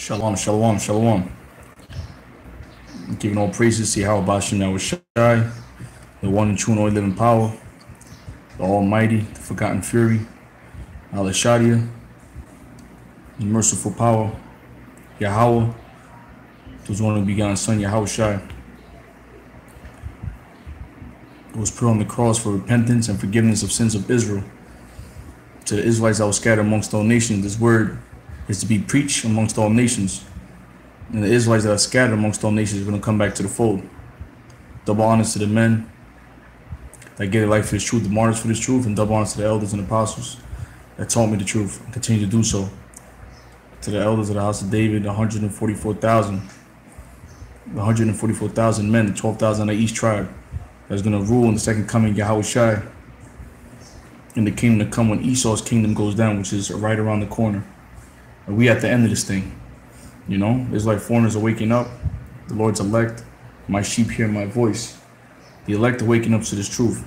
Shalom, shalom, shalom. Giving all praises to Yahweh Bashem Yahushai, the one and true and only living power, the Almighty, the forgotten fury, Allah Shadia, the merciful power, Yahweh, whose one and begotten Son, Yahushai, who was put on the cross for repentance and forgiveness of sins of Israel. To the Israelites that were scattered amongst all nations, this word is to be preached amongst all nations. And the Israelites that are scattered amongst all nations are going to come back to the fold. Double honors to the men that gave their life for this truth, the martyrs for this truth, and double honors to the elders and apostles that taught me the truth and continue to do so. To the elders of the house of David, 144,000 men, the 12,000 of each tribe that's going to rule in the second coming, Yahushai, in the kingdom to come when Esau's kingdom goes down, which is right around the corner. And we at the end of this thing. You know, it's like foreigners are waking up. The Lord's elect. My sheep hear my voice. The elect are waking up to this truth.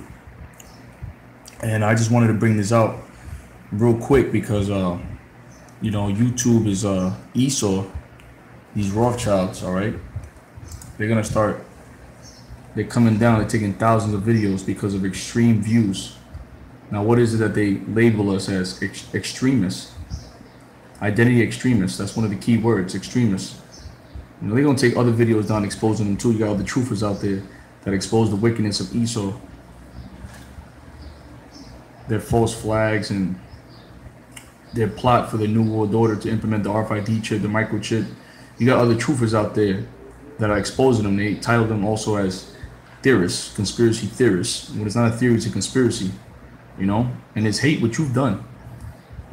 And I just wanted to bring this out real quick because, you know, YouTube is Esau, these Rothschilds, all right? They're going to start, they're coming down, they're taking thousands of videos because of extreme views. Now, what is it that they label us as? Extremists. Identity extremists. That's one of the key words, extremists. You know, they're going to take other videos down, exposing them too. You got all the truthers out there that expose the wickedness of Esau, their false flags, and their plot for the New World Order to implement the RFID chip, the microchip. You got other truthers out there that are exposing them. They title them also as theorists, conspiracy theorists. When it's not a theory, it's a conspiracy, you know? And it's hate what you've done.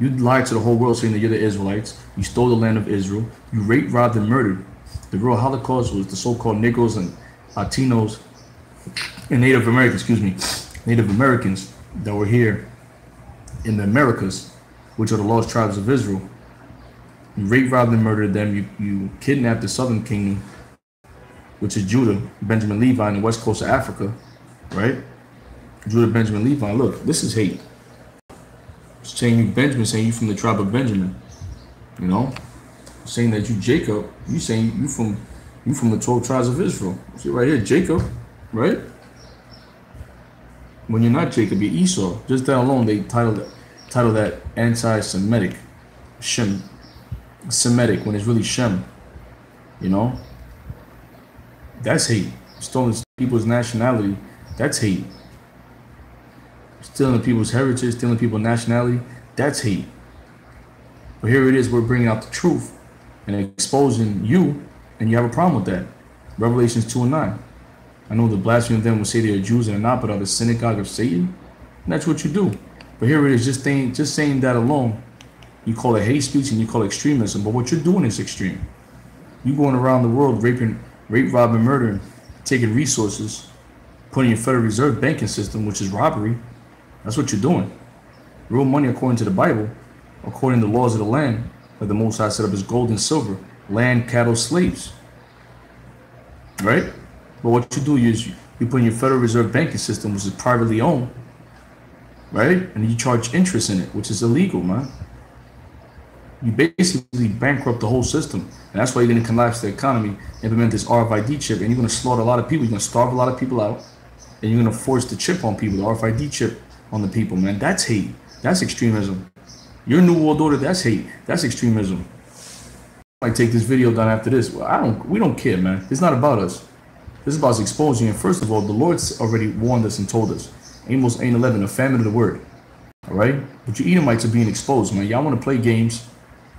You lied to the whole world saying that you're the Israelites. You stole the land of Israel. You raped, robbed, and murdered. The real Holocaust was the so-called Negroes and Latinos and Native Americans, Native Americans that were here in the Americas, which are the lost tribes of Israel. You raped, robbed, and murdered them. You kidnapped the southern kingdom, which is Judah, Benjamin, Levi, and the west coast of Africa, right? Judah, Benjamin, Levi. Look, this is hate. Saying you Benjamin, saying you from the tribe of Benjamin, you know, saying that you Jacob, you saying you from the 12 tribes of Israel. See right here, Jacob, right? When you're not Jacob, you're Esau. Just that alone, they title that anti-Semitic, Shem, Semitic, when it's really Shem, you know. That's hate. Stealing people's nationality, that's hate. Stealing people's heritage, stealing people's nationality, that's hate. But here it is, we're bringing out the truth and exposing you, and you have a problem with that. Revelations 2:9. I know the blasphemy of them will say they are Jews and are not, but are the synagogue of Satan. And that's what you do. But here it is, just saying that alone, you call it hate speech and you call it extremism. But what you're doing is extreme. You going around the world rape, robbing, murdering, taking resources, putting your Federal Reserve banking system, which is robbery. That's what you're doing. Real money, according to the Bible, according to the laws of the land, that the Most High set up is gold and silver, land, cattle, slaves. Right? But what you do is you put in your Federal Reserve banking system, which is privately owned, right? And you charge interest in it, which is illegal, man. You basically bankrupt the whole system. And that's why you're going to collapse the economy, implement this RFID chip, and you're going to slaughter a lot of people. You're going to starve a lot of people out, and you're going to force the chip on people, the RFID chip on the people, man. That's hate. That's extremism. Your New World Order, that's hate. That's extremism. I might take this video down after this. Well, we don't care, man. It's not about us. This is about us exposing. And first of all, the Lord's already warned us and told us. Amos 8:11, a famine of the word. All right? But you Edomites are being exposed, man. Y'all want to play games.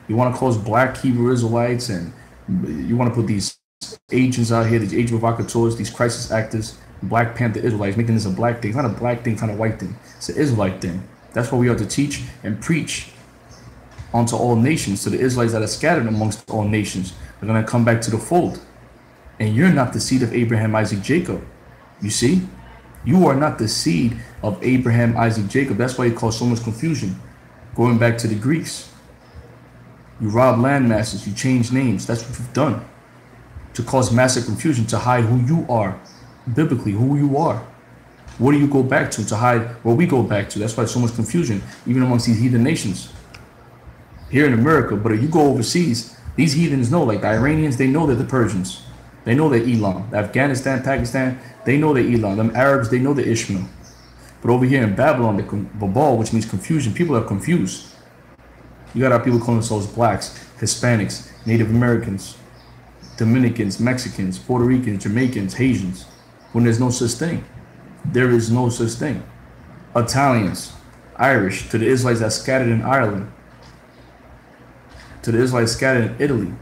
You want to cause black Hebrew Israelites, and you want to put these agents out here, these agent provocateurs, these crisis actors, Black Panther Israelites, making this a black thing. It's not a black thing, it's not a white thing. It's an Israelite thing. That's what we are to teach and preach onto all nations, to the Israelites that are scattered amongst all nations. They're going to come back to the fold. And you're not the seed of Abraham, Isaac, Jacob. You see? You are not the seed of Abraham, Isaac, Jacob. That's why you cause so much confusion. Going back to the Greeks. You rob land masses. You change names. That's what you've done. To cause massive confusion, to hide who you are. Biblically, who you are. What do you go back to hide what we go back to? That's why so much confusion, even amongst these heathen nations. Here in America, but if you go overseas, These heathens know, like the Iranians, they know they're the Persians. They know they're Elam. Afghanistan, Pakistan, they know they're Elam. Them Arabs, they know they're Ishmael. But over here in Babylon, the Babal, which means confusion, people are confused. You got our people calling themselves blacks, Hispanics, Native Americans, Dominicans, Mexicans, Puerto Ricans, Jamaicans, Haitians, when there's no such thing. There is no such thing. Italians, Irish, to the Israelites that scattered in Ireland, to the Israelites scattered in Italy.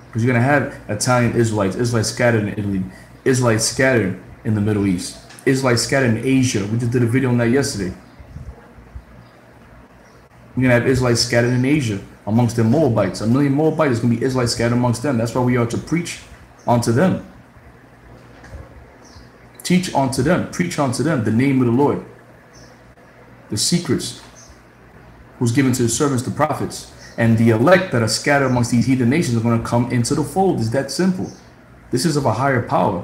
Because you're going to have Italian Israelites, Israelites scattered in Italy, Israelites scattered in the Middle East, Israelites scattered in Asia. We just did a video on that yesterday. You're going to have Israelites scattered in Asia amongst the Moabites. 1 million Moabites is going to be Israelites scattered amongst them. That's why we are to preach unto them. Teach unto them, preach unto them the name of the Lord. The secrets who's given to his servants, the prophets. And the elect that are scattered amongst these heathen nations are going to come into the fold. It's that simple. This is of a higher power.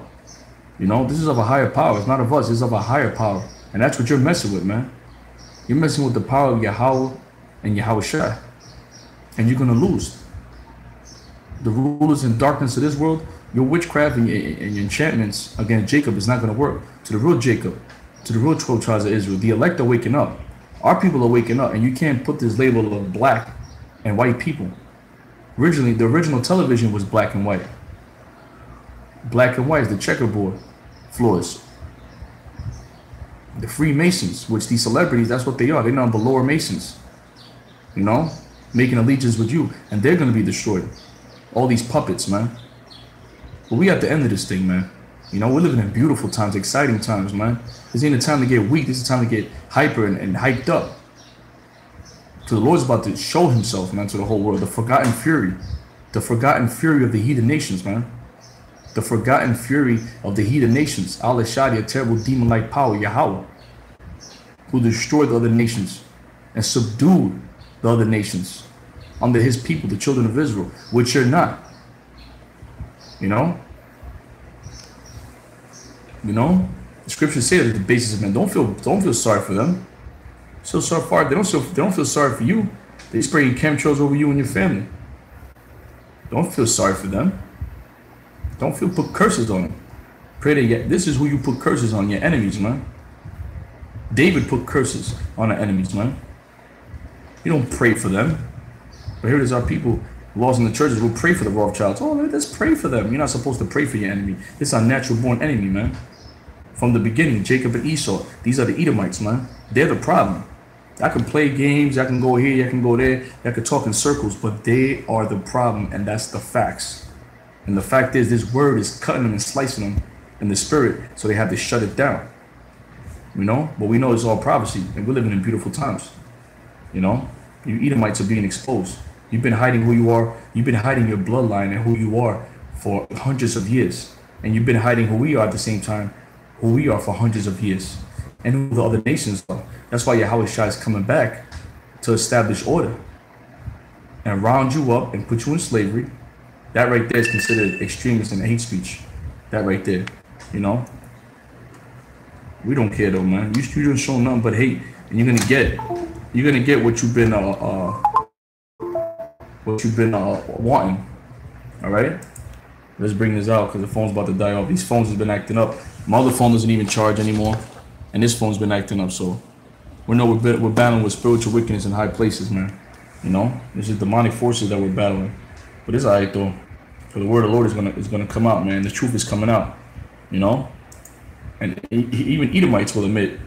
You know, this is of a higher power. It's not of us. It's of a higher power. And that's what you're messing with, man. You're messing with the power of Yahweh and Yahweh Shai. And you're going to lose. The rulers in darkness of this world, your witchcraft and your enchantments against Jacob is not going to work. To the real Jacob, to the real 12 tribes of Israel, the elect are waking up. Our people are waking up, and you can't put this label of black and white people. Originally, the original television was black and white. Black and white is the checkerboard floors. The Freemasons, which these celebrities, that's what they are. They're not the lower Masons, you know, making allegiance with you, and they're going to be destroyed. All these puppets, man. But we at the end of this thing, man. You know, we're living in beautiful times, exciting times, man. This ain't the time to get weak. This is the time to get hyper and hyped up. So the Lord's about to show himself, man, to the whole world. The forgotten fury. The forgotten fury of the heathen nations, man. The forgotten fury of the heathen nations. Al-Ashadi, a terrible demon-like power, Yahweh, who destroyed the other nations and subdued the other nations under his people, the children of Israel, which you're not. You know? You know? The scriptures say that the basis of men. Don't feel sorry for them. So far, they don't feel sorry for you. They spraying chemtrails over you and your family. Don't feel sorry for them. Don't put curses on them. Pray that this is who you put curses on, your enemies, man. David put curses on our enemies, man. You don't pray for them. But here it is, our people lost in the churches will pray for the Rothschilds. Oh, let's pray for them. You're not supposed to pray for your enemy. It's our natural born enemy, man. From the beginning, Jacob and Esau, these are the Edomites, man. They're the problem. I can play games, I can go here, I can go there, I can talk in circles, but they are the problem, and that's the facts. And the fact is, this word is cutting them and slicing them in the spirit, so they have to shut it down. You know? But we know it's all prophecy, and we're living in beautiful times. You know? You Edomites are being exposed. You've been hiding who you are. You've been hiding your bloodline and who you are for hundreds of years. And you've been hiding who we are at the same time, who we are for hundreds of years. And who the other nations are. That's why Yahweh Shai is coming back to establish order and round you up and put you in slavery. That right there is considered extremist and hate speech. That right there, you know. We don't care though, man. You don't show nothing but hate, and you're gonna get what you've been wanting. All right. Let's bring this out because the phone's about to die off. These phones has been acting up. My other phone doesn't even charge anymore. And this phone's been acting up, so we're battling with spiritual wickedness in high places, man. You know, this is demonic forces that we're battling. But it's alright though, for the word of the Lord is gonna come out, man. The truth is coming out, you know. And even Edomites will admit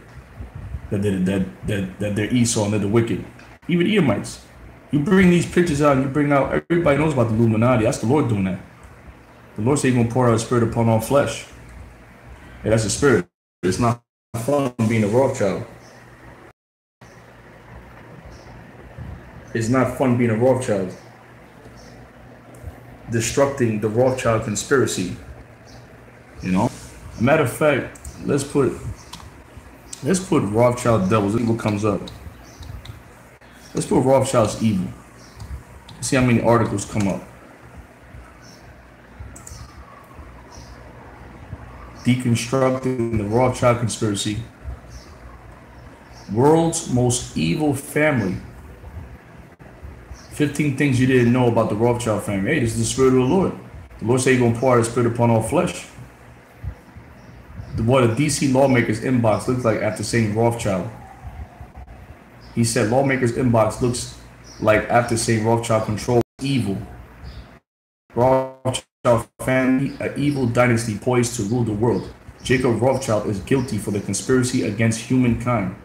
that they're Esau and they're the wicked. Even Edomites. You bring these pictures out and you bring out, everybody knows about the Illuminati. That's the Lord doing that. The Lord said He's gonna pour out His Spirit upon all flesh. Yeah, that's the Spirit. It's not fun being a Rothschild. It's not fun being a Rothschild. Destructing the Rothschild conspiracy. You know? A matter of fact, let's put Rothschild devils. Let's see what comes up. Let's put Rothschild's evil. Let's see how many articles come up. Deconstructing the Rothschild conspiracy. World's most evil family. 15 things you didn't know about the Rothschild family. Hey, this is the spirit of the Lord. The Lord said he's going to pour out his spirit upon all flesh. What a DC lawmaker's inbox looks like after saying Rothschild. He said lawmaker's inbox looks like after saying Rothschild controls evil. Rothschild family, an evil dynasty poised to rule the world. Jacob Rothschild is guilty for the conspiracy against humankind.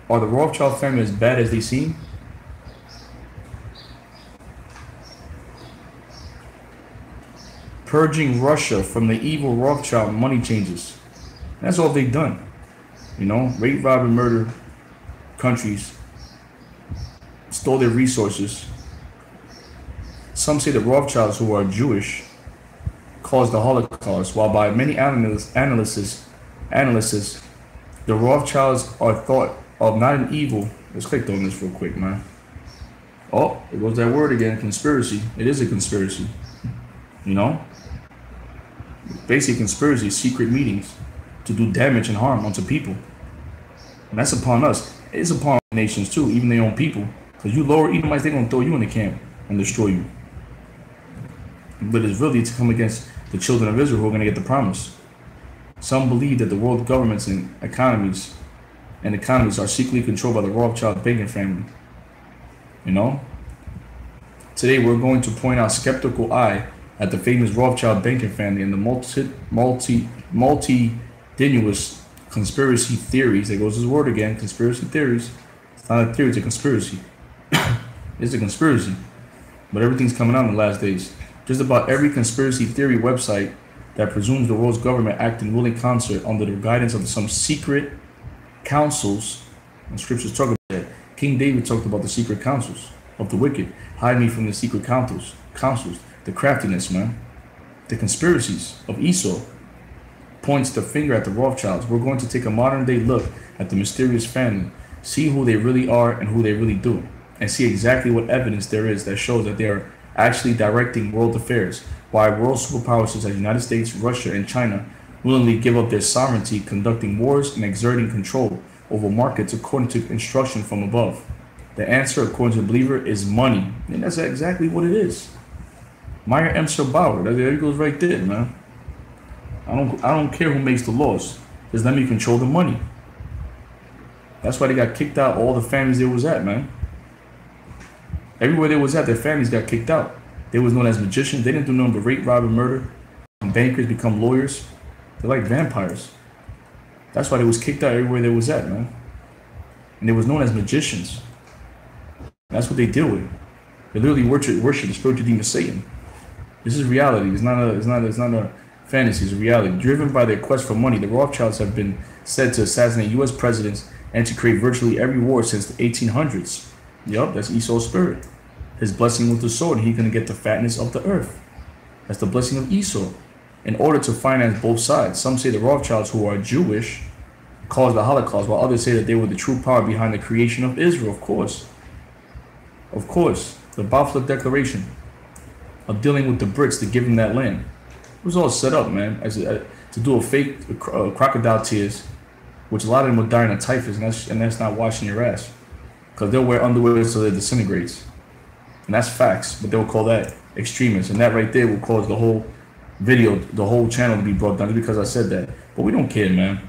Are the Rothschild family as bad as they seem? Purging Russia from the evil Rothschild money changes. That's all they've done. You know, rape, rob, and murder countries, stole their resources. Some say the Rothschilds, who are Jewish, caused the Holocaust, while by many analysts, the Rothschilds are thought of not an evil. Let's click on this real quick, man. Oh, it goes that word again, conspiracy. It is a conspiracy, you know? Basic conspiracy, secret meetings to do damage and harm onto people. And that's upon us. It's upon nations too, even their own people. Because you lower Edomites, they're going to throw you in the camp and destroy you. But it's really to come against the children of Israel who are going to get the promise. Some believe that the world governments and economies are secretly controlled by the Rothschild banking family. You know? Today we're going to point out skeptical eye at the famous Rothschild banking family and the multi-dinuous conspiracy theories. There goes this word again, conspiracy theories. It's not a theory, it's a conspiracy. It's a conspiracy. But everything's coming out in the last days. Just about every conspiracy theory website that presumes the world's government act in willing concert under the guidance of some secret councils, and scriptures talk about that. King David talked about the secret councils of the wicked. Hide me from the secret councils, the craftiness, man. The conspiracies of Esau points the finger at the Rothschilds. We're going to take a modern day look at the mysterious family, see who they really are and who they really do, and see exactly what evidence there is that shows that they are actually directing world affairs, why world superpowers such as the United States, Russia, and China willingly give up their sovereignty, conducting wars and exerting control over markets according to instruction from above. The answer, according to the believer, is money. And that's exactly what it is. Meyer Emser Bauer, there it goes right there, man. I don't care who makes the laws. Just let me control the money. That's why they got kicked out all the families they was at, man. Everywhere they was at, their families got kicked out. They was known as magicians. They didn't do nothing but rape, rob, and murder. And bankers become lawyers. They're like vampires. That's why they was kicked out everywhere they was at, man. And they was known as magicians. That's what they deal with. They literally worship the spiritual demon Satan. This is reality. It's not a fantasy. It's a reality. Driven by their quest for money, the Rothschilds have been said to assassinate U.S. presidents and to create virtually every war since the 1800s. Yup, that's Esau's spirit. His blessing with the sword, and he's going to get the fatness of the earth. That's the blessing of Esau. In order to finance both sides, some say the Rothschilds, who are Jewish, caused the Holocaust, while others say that they were the true power behind the creation of Israel. Of course. Of course. The Balfour Declaration of dealing with the Brits to give them that land. It was all set up, man, to do a fake crocodile tears, which a lot of them were dying of typhus, and that's not washing your ass. Because they'll wear underwear so that it disintegrates. And that's facts, but they'll call that extremist. And that right there will cause the whole video, the whole channel to be brought down just because I said that. But we don't care, man.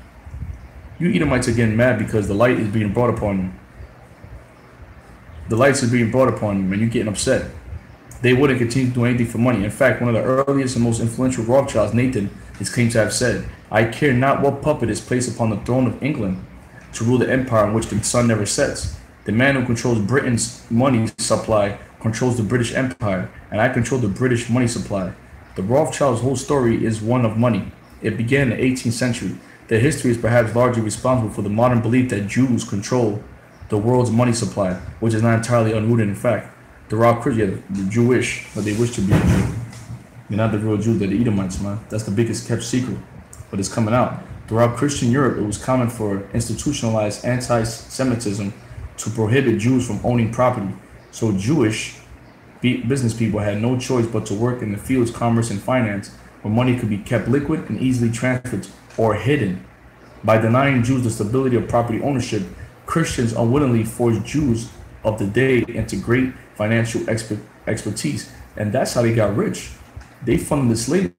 You Edomites are getting mad because the light is being brought upon you. The lights are being brought upon you, and you're getting upset. They wouldn't continue to do anything for money. In fact, one of the earliest and most influential Rothschilds, Nathan, is claimed to have said, "I care not what puppet is placed upon the throne of England to rule the empire in which the sun never sets. The man who controls Britain's money supply controls the British Empire, and I control the British money supply." The Rothschilds' whole story is one of money. It began in the 18th century. Their history is perhaps largely responsible for the modern belief that Jews control the world's money supply, which is not entirely unrooted in fact. The raw Christian, the Jewish, but they wish to be a Jew. You're not the real Jew, they're the Edomites, man. That's the biggest kept secret, but it's coming out. Throughout Christian Europe, it was common for institutionalized anti-Semitism to prohibit Jews from owning property. So Jewish business people had no choice but to work in the fields, commerce, and finance, where money could be kept liquid and easily transferred or hidden. By denying Jews the stability of property ownership, Christians unwittingly forced Jews of the day into great financial expertise. And that's how they got rich. They funded the slave,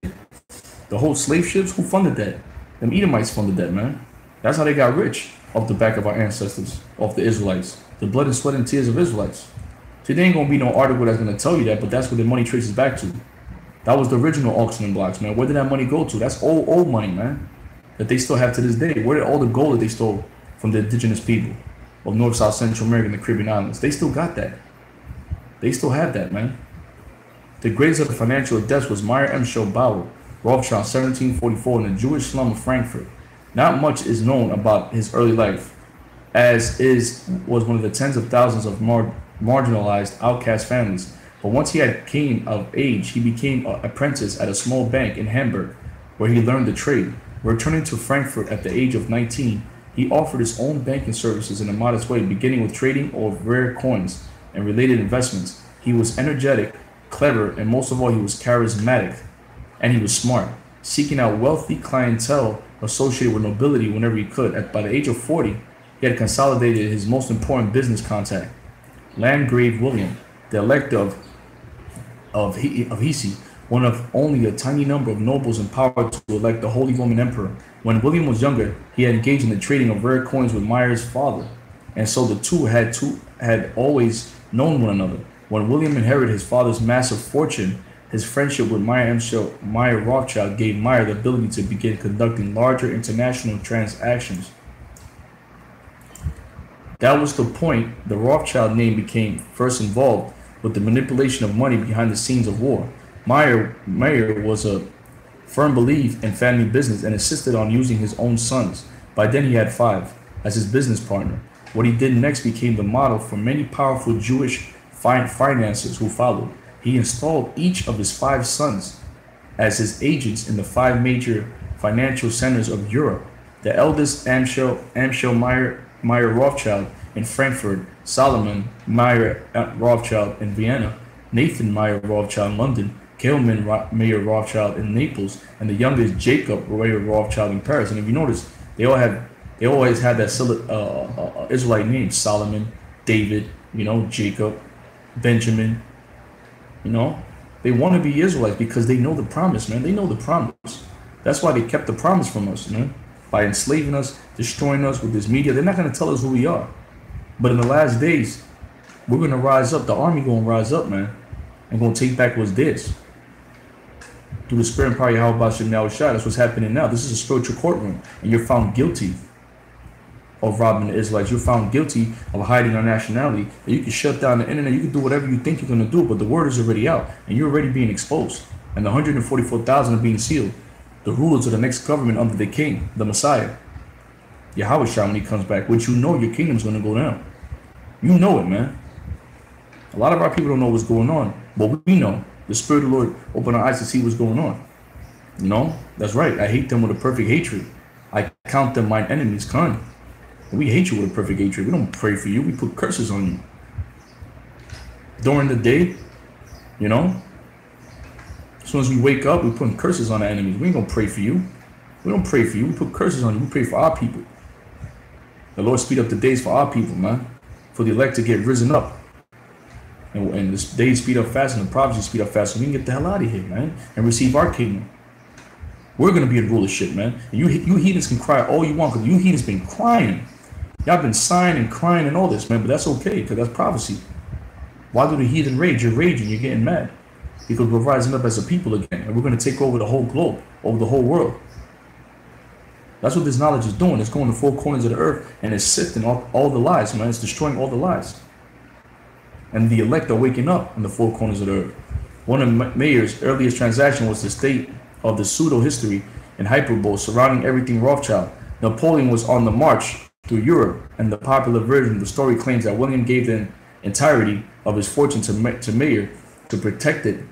the whole slave ships. Who funded that? Them Edomites funded that, man. That's how they got rich, off the back of our ancestors, off the Israelites, the blood and sweat and tears of Israelites. See, there ain't gonna be no article that's gonna tell you that, but that's where the money traces back to. That was the original auctioning blocks, man. Where did that money go to? That's old money, man, that they still have to this day. Where did all the gold that they stole from the indigenous people of North, South, Central America and the Caribbean islands? They still got that. They still have that, man. The greatest of the financial adepts was Meyer M. Bauer, Rothschild, 1744, in the Jewish slum of Frankfurt. Not much is known about his early life, was one of the tens of thousands of marginalized outcast families. But once he came of age, he became an apprentice at a small bank in Hamburg, where he learned the trade. Returning to Frankfurt at the age of 19, he offered his own banking services in a modest way, beginning with trading of rare coins and related investments. He was energetic, clever, and most of all, he was charismatic, and he was smart, seeking out wealthy clientele associated with nobility whenever he could. By the age of 40, he had consolidated his most important business contact, Landgrave William, the elector of Hesse, one of only a tiny number of nobles empowered to elect the Holy Roman Emperor. When William was younger, he had engaged in the trading of rare coins with Meyer's father, and so the two had always known one another. When William inherited his father's massive fortune, his friendship with Meyer Rothschild gave Meyer the ability to begin conducting larger international transactions. That was the point the Rothschild name became first involved with the manipulation of money behind the scenes of war. Meyer was a firm believer in family business and insisted on using his own sons. By then he had 5 as his business partner. What he did next became the model for many powerful Jewish financiers who followed. He installed each of his 5 sons as his agents in the 5 major financial centers of Europe. The eldest, Amschel Meyer Rothschild in Frankfurt, Solomon Meyer Rothschild in Vienna, Nathan Meyer Rothschild in London, Kalman Meyer Rothschild in Naples, and the youngest Jacob Meyer Rothschild in Paris. And if you notice, they always had that Israelite name: Solomon, David, Jacob, Benjamin. They want to be Israelites because they know the promise, man. They know the promise. That's why they kept the promise from us, man. By enslaving us, destroying us with this media, they're not going to tell us who we are. But in the last days, we're going to rise up. The army going to rise up, man, and going to take back what's theirs. Through the spirit and power of Yahweh B'Shem Yahushua. That's what's happening now. This is a spiritual courtroom, and you're found guilty of robbing the Israelites. You're found guilty of hiding our nationality. And you can shut down the internet. You can do whatever you think you're going to do, but the word is already out, and you're already being exposed. And the 144,000 are being sealed. The rulers of the next government under the king, the Messiah, Yahweh Shah, when he comes back, which your kingdom's going to go down. You know it, man. A lot of our people don't know what's going on, but we know. The Spirit of the Lord opened our eyes to see what's going on. That's right. I hate them with a perfect hatred. I count them mine enemies, kind. We hate you with a perfect hatred. We don't pray for you. We put curses on you. During the day, as soon as we wake up, we're putting curses on our enemies. We ain't going to pray for you. We don't pray for you. We put curses on you. We pray for our people. The Lord speed up the days for our people, man. For the elect to get risen up. And this days speed up fast and the prophecies speed up fast so we can get the hell out of here, man, and receive our kingdom. We're going to be in rulership, man. And you heathens can cry all you want because you heathens been crying. Y'all been sighing and crying and all this, man, but that's okay because that's prophecy. Why do the heathen rage? You're raging. You're getting mad because we're rising up as a people again, and we're going to take over the whole globe, over the whole world. That's what this knowledge is doing. It's going to 4 corners of the earth, and it's sifting all the lies, man. It's destroying all the lies. And the elect are waking up in the 4 corners of the earth. One of Mayer's earliest transactions was the state of the pseudo-history and hyperbole surrounding everything Rothschild. Napoleon was on the march through Europe, and the popular version of the story claims that William gave the entirety of his fortune to Mayer to protect it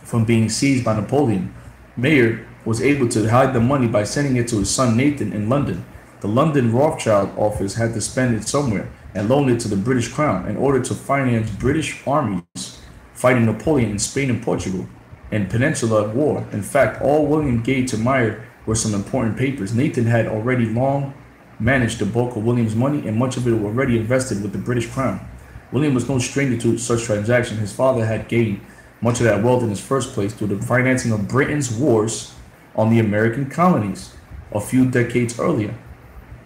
from being seized by Napoleon. Mayer was able to hide the money by sending it to his son Nathan in London. The London Rothschild office had to spend it somewhere and loaned it to the British Crown in order to finance British armies fighting Napoleon in Spain and Portugal and Peninsula War. In fact, all William gave to Meyer were some important papers. Nathan had already long managed the bulk of William's money, and much of it was already invested with the British Crown. William was no stranger to such transactions. His father had gained much of that wealth in his first place through the financing of Britain's wars on the American colonies a few decades earlier.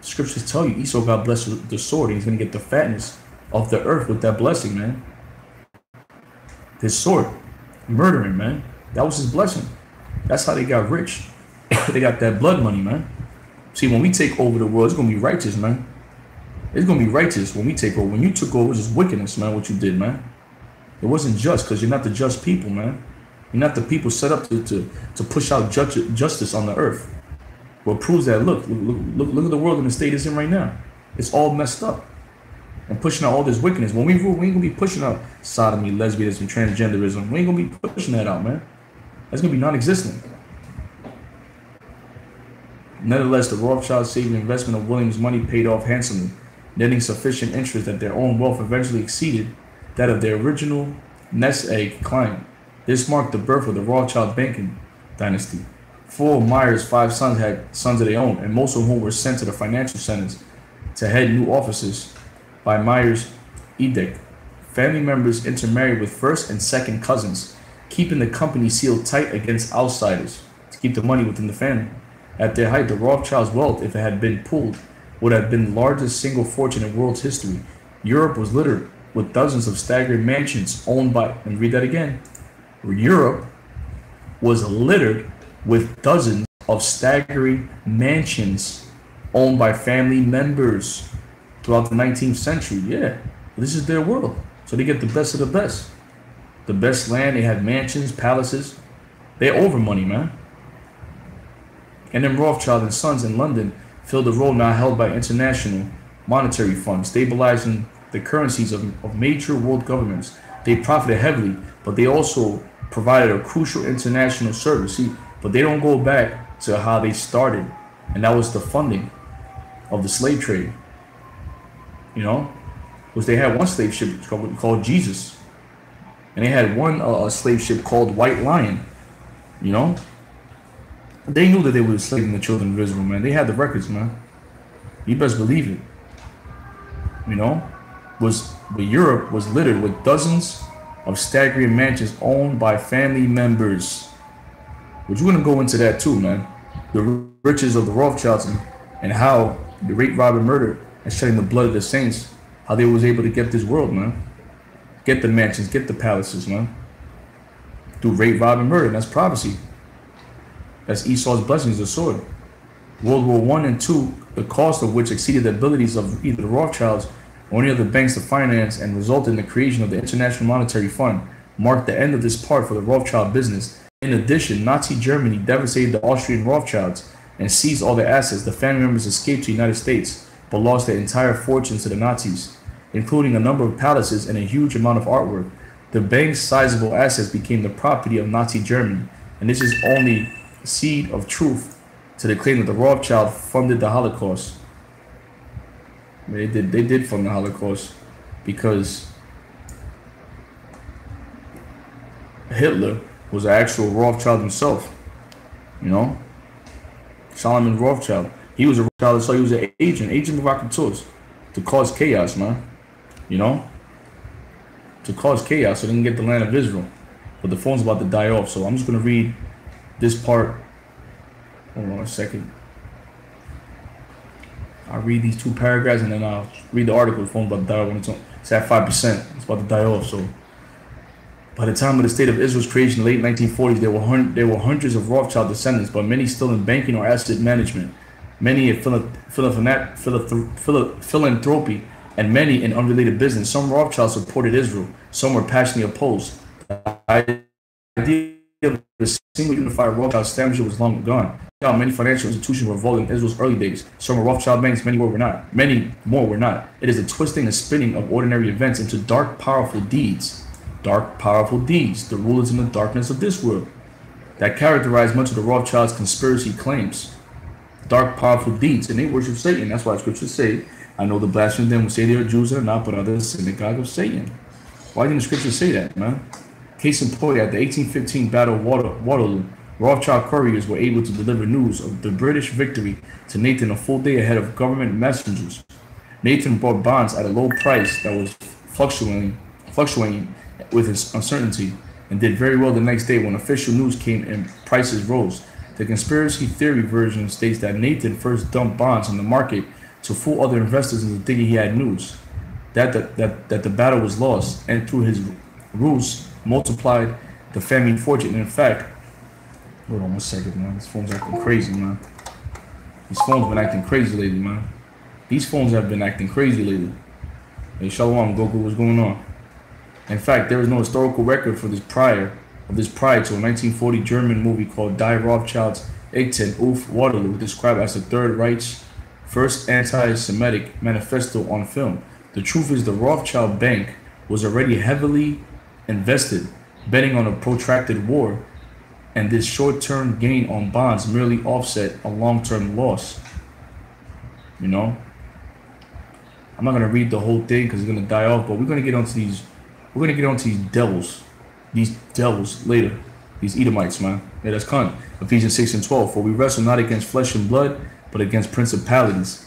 Scriptures tell you Esau got blessed with the sword, and he's going to get the fatness of the earth with that blessing, man. His sword, murdering, man. That was his blessing. That's how they got rich. They got that blood money, man. See, when we take over the world, it's going to be righteous, man. It's going to be righteous when we take over. When you took over, it was just wickedness, man, what you did, man. It wasn't just, because you're not the just people, man. You're not the people set up to push out justice on the earth. What proves that, look at the world in the state it's in right now. It's all messed up. And pushing out all this wickedness. When we rule, we ain't going to be pushing out sodomy, lesbianism, transgenderism. We ain't going to be pushing that out, man. That's going to be non-existent. Nevertheless, the Rothschilds saved the investment of William's money paid off handsomely, netting sufficient interest that their own wealth eventually exceeded that of their original nest egg client. This marked the birth of the Rothschild banking dynasty. Four of Meyer's 5 sons had sons of their own, and most of whom were sent to the financial centers to head new offices by Meyer's edict. Family members intermarried with first and second cousins, keeping the company sealed tight against outsiders to keep the money within the family. At their height, the Rothschilds' wealth, if it had been pooled, would have been the largest single fortune in world's history. Europe was littered with dozens of staggering mansions owned by, and read that again, Europe was littered with dozens of staggering mansions owned by family members throughout the 19th century. Yeah, this is their world. So they get the best of the best. The best land, they had mansions, palaces. They're over money, man. And then Rothschild and Sons in London filled the role now held by International Monetary Fund, stabilizing the currencies of major world governments. They profited heavily, but they also provided a crucial international service. See, but they don't go back to how they started, and that was the funding of the slave trade. You know, because they had one slave ship called Jesus, and they had one slave ship called White Lion. You know, they knew that they were enslaving the children of Israel, man. They had the records, man. You best believe it. You know, but Europe was littered with dozens of staggering mansions owned by family members. But you're gonna go into that too, man. The riches of the Rothschilds and how the rape, rob, and murder and shedding the blood of the saints, how they was able to get this world, man. Get the mansions, get the palaces, man. Through rape, rob, and murder. That's prophecy. That's Esau's blessings, the sword. World War I and II, the cost of which exceeded the abilities of either the Rothschilds or any other banks to finance and resulted in the creation of the International Monetary Fund, marked the end of this part for the Rothschild business. In addition, Nazi Germany devastated the Austrian Rothschilds and seized all their assets. The family members escaped to the United States, but lost their entire fortunes to the Nazis, including a number of palaces and a huge amount of artwork. The bank's sizable assets became the property of Nazi Germany, and this is only a seed of truth to the claim that the Rothschild funded the Holocaust. They did fund the Holocaust because Hitler was an actual Rothschild himself. You know, Solomon Rothschild. He was a Rothschild, so he was an agent provocateurs to cause chaos, man. You know, to cause chaos so they can get the land of Israel. But the phone's about to die off, so I'm just gonna read this part. Hold on a second. I'll read these 2 paragraphs and then I'll read the article. The phone's about to die off when it's at 5%. It's about to die off. So, by the time of the State of Israel's creation in the late 1940s, there were hundreds of Rothschild descendants, but many still in banking or asset management, many in philanthropy, and many in unrelated business. Some Rothschilds supported Israel. Some were passionately opposed. The idea of the single unified Rothschild establishment was long gone. Many financial institutions were involved in Israel's early days. Some were Rothschild banks, many more were not. Many more were not. It is the twisting and spinning of ordinary events into dark, powerful deeds. Dark, powerful deeds, the rulers in the darkness of this world, that characterize much of the Rothschilds' conspiracy claims. Dark, powerful deeds, and they worship Satan. That's why scriptures say, I know the blasphemous them will say they are Jews and are not, but others synagogue of Satan. Why didn't the scriptures say that, man? Case in point, at the 1815 Battle of Waterloo, Rothschild couriers were able to deliver news of the British victory to Nathan a full day ahead of government messengers. Nathan bought bonds at a low price that was fluctuating with its uncertainty, and did very well the next day when official news came and prices rose. The conspiracy theory version states that Nathan first dumped bonds in the market to fool other investors into thinking he had news, that the battle was lost, and through his ruse multiplied the family fortune. In fact, hold on 1 second, man. This phone's acting crazy, man. These phones been acting crazy lately, man. These phones have been acting crazy lately. Hey, Shalom, Goku, what's going on? In fact, there is no historical record for this prior to a 1940 German movie called Die Rothschild's Heathen auf Waterloo, described as the Third Reich's first anti-Semitic manifesto on film. The truth is the Rothschild Bank was already heavily invested, betting on a protracted war, and this short-term gain on bonds merely offset a long-term loss. You know? I'm not gonna read the whole thing because it's gonna die off, but we're gonna get onto these devils later. These Edomites, man. Yeah, that's con. Ephesians 6 and 12. For we wrestle not against flesh and blood, but against principalities.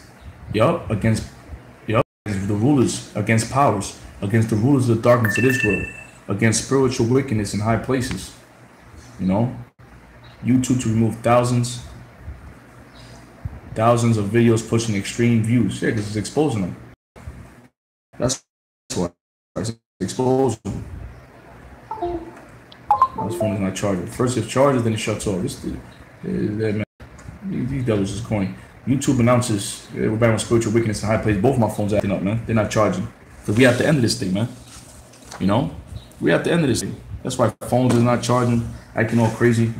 Against the rulers, against powers, against the rulers of the darkness of this world, against spiritual wickedness in high places. You know? YouTube to remove thousands of videos pushing extreme views. Yeah, because it's exposing them. That's why it's exposing them. This phone is not charging. First it charges, then it shuts off. These devils is corny. YouTube announces we're back on spiritual wickedness in high places. Both of my phones are acting up, man. They're not charging. Because we have to end this thing, man. You know? We have to end this thing. That's why phones are not charging, acting all crazy.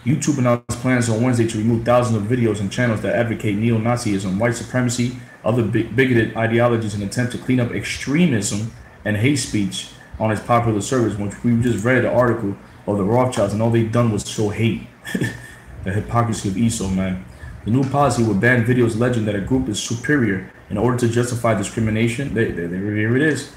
YouTube announced plans on Wednesday to remove thousands of videos and channels that advocate neo-Nazism, white supremacy, other bigoted ideologies in an attempt to clean up extremism and hate speech on its popular service, which we just read the article of the Rothschilds, and all they done was show hate. The hypocrisy of Esau, man. The new policy would ban videos alleging that a group is superior in order to justify discrimination. Here it is.